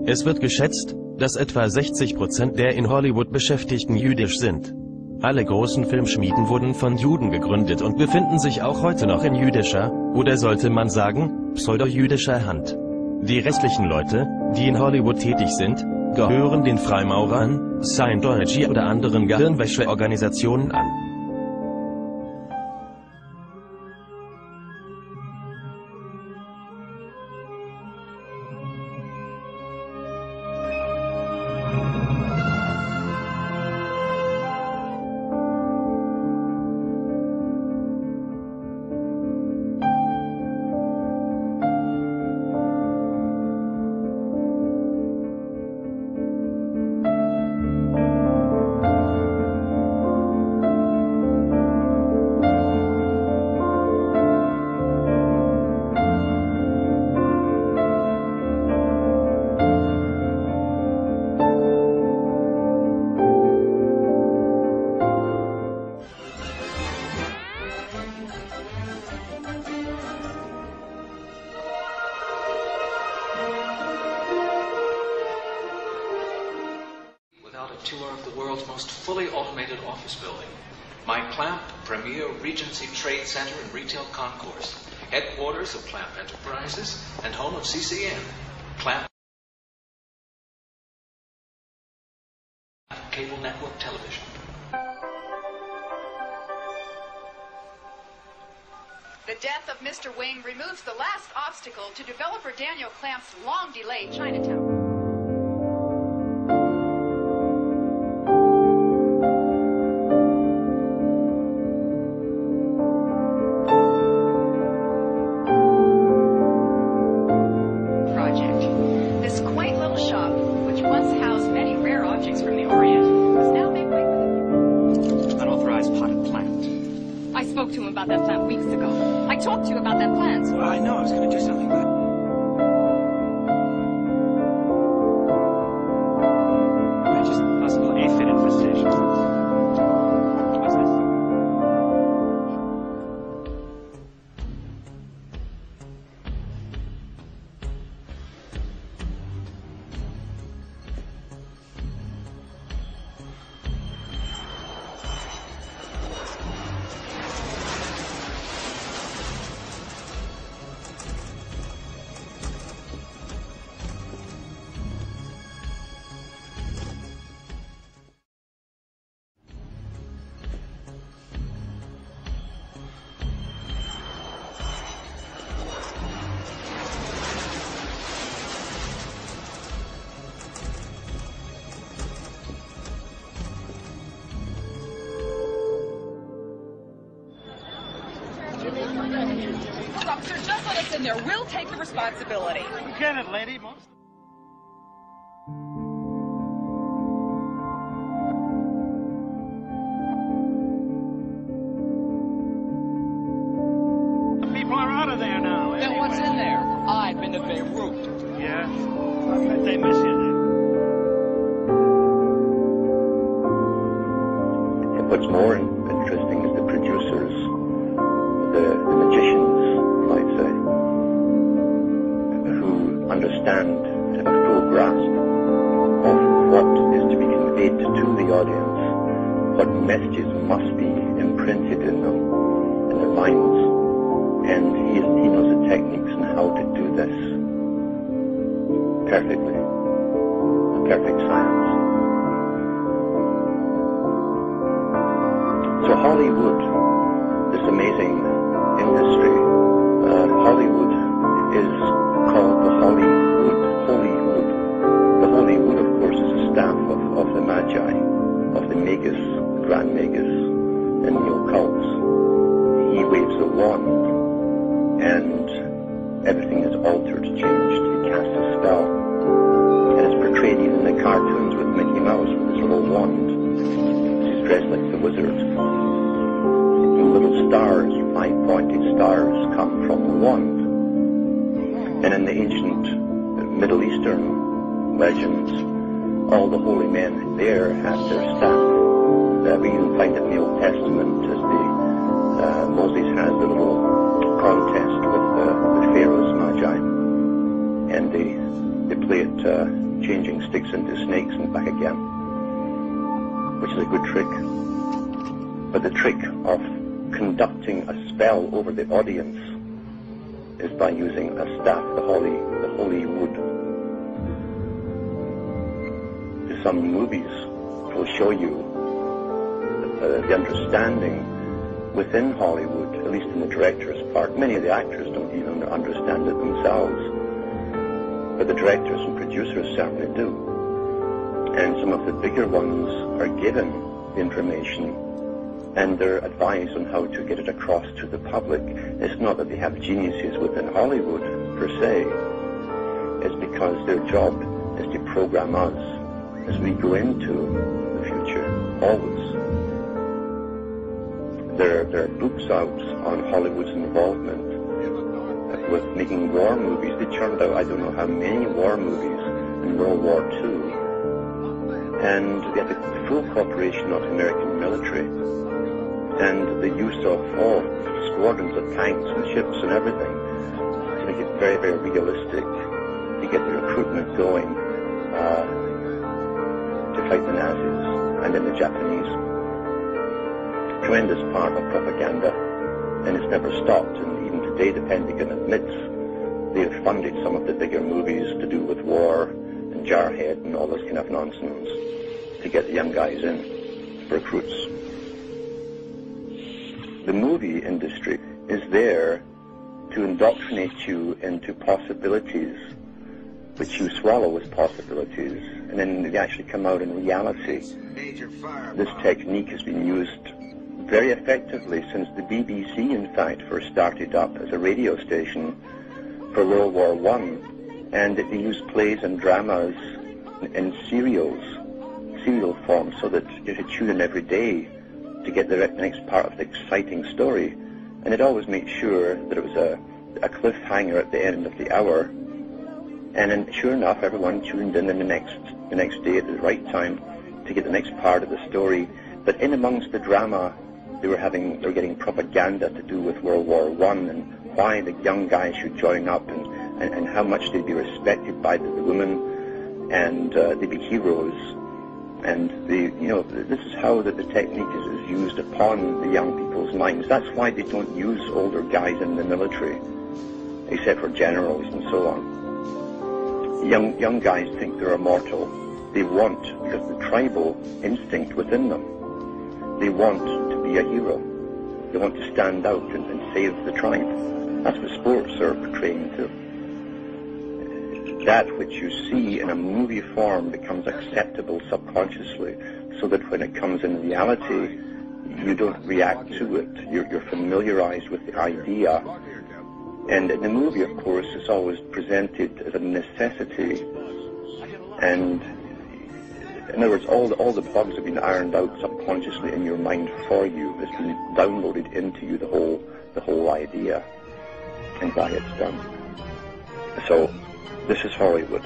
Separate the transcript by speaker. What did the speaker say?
Speaker 1: Es wird geschätzt, dass etwa 60% der in Hollywood Beschäftigten jüdisch sind. Alle großen Filmschmieden wurden von Juden gegründet und befinden sich auch heute noch in jüdischer, oder sollte man sagen, pseudo-jüdischer Hand. Die restlichen Leute, die in Hollywood tätig sind, gehören den Freimaurern, Scientology oder anderen Gehirnwäsche-Organisationen an.
Speaker 2: Tour of the world's most fully automated office building. Mike Clamp, premier Regency Trade Center and Retail Concourse, headquarters of Clamp Enterprises and home of CCN, Clamp Cable Network Television.
Speaker 3: The death of Mr. Wing removes the last obstacle to developer Daniel Clamp's long-delayed Chinatown.
Speaker 4: I spoke to him about that plant weeks ago. I talked to you about that plant.
Speaker 5: Well, I know I was going to do something, but... just possible aphid infestation. What's this?
Speaker 4: Officer, just let us in there. We'll take the responsibility.
Speaker 5: Get it, lady. Most... The people are out of there now.
Speaker 4: Then
Speaker 5: anyway.
Speaker 4: what's in there? I've been to Beirut.
Speaker 5: Yeah? I bet they miss you there.
Speaker 6: And what's more interesting is the producers, the magicians, you might say, who understand and have a full grasp of what is to be conveyed to the audience, what messages must be imprinted in them, in their minds, and he knows the techniques and how to do this perfectly, the perfect science. So Hollywood, this amazing industry, Hollywood is called the Holywood. The Holywood, of course, is the staff of the Magi, of the Magus, the Grand Magus, in the occults. He waves a wand, and everything is altered, changed. He casts a spell. And it's portrayed even in the cartoons with Mickey Mouse with his little wand. He's dressed like the wizard. Little stars, 5-pointed stars, come from the wand. And in the ancient Middle Eastern legends, all the holy men there had their staff. We even find it in the Old Testament as good trick. But the trick of conducting a spell over the audience is by using a staff, the holy wood. Some movies will show you the understanding within Hollywood, at least in the director's part. Many of the actors don't even understand it themselves, but the directors and producers certainly do. And some of the bigger ones are given the information and they're advised on how to get it across to the public. It's not that they have geniuses within Hollywood, per se. It's because their job is to program us as we go into the future, always. There are books out on Hollywood's involvement with making war movies. They churned out I don't know how many war movies in World War II. And they had the full cooperation of the American military and the use of squadrons of tanks and ships and everything to make it very, very realistic, to get the recruitment going to fight the Nazis and then the Japanese. Tremendous part of propaganda, and it's never stopped. And even today, the Pentagon admits they have funded some of the bigger movies to do with war and Jarhead and all this kind of nonsense to get the young guys in, recruits. The movie industry is there to indoctrinate you into possibilities which you swallow as possibilities, and then they actually come out in reality. This technique has been used very effectively since the BBC, in fact, first started up as a radio station for World War I, and they used plays and dramas in serial form, so that you had to tune in every day to get the next part of the exciting story, and it always made sure that it was a cliffhanger at the end of the hour, and then sure enough, everyone tuned in the next day at the right time to get the next part of the story. But in amongst the drama, they were getting propaganda to do with World War I and why the young guys should join up and how much they'd be respected by the women and they'd be heroes. And this is how the technique is used upon the young people's minds. That's why they don't use older guys in the military, except for generals and so on. Young guys think they're immortal. They want, because the tribal instinct within them, they want to be a hero. They want to stand out and save the tribe. That's what sports are portraying too. That which you see in a movie form becomes acceptable subconsciously, so that when it comes in reality, you don't react to it. You're familiarized with the idea. And in the movie, of course, it's always presented as a necessity. And in other words, all the bugs have been ironed out subconsciously in your mind for you. It's been downloaded into you, the whole idea, and why it's done. So, this is Hollywood.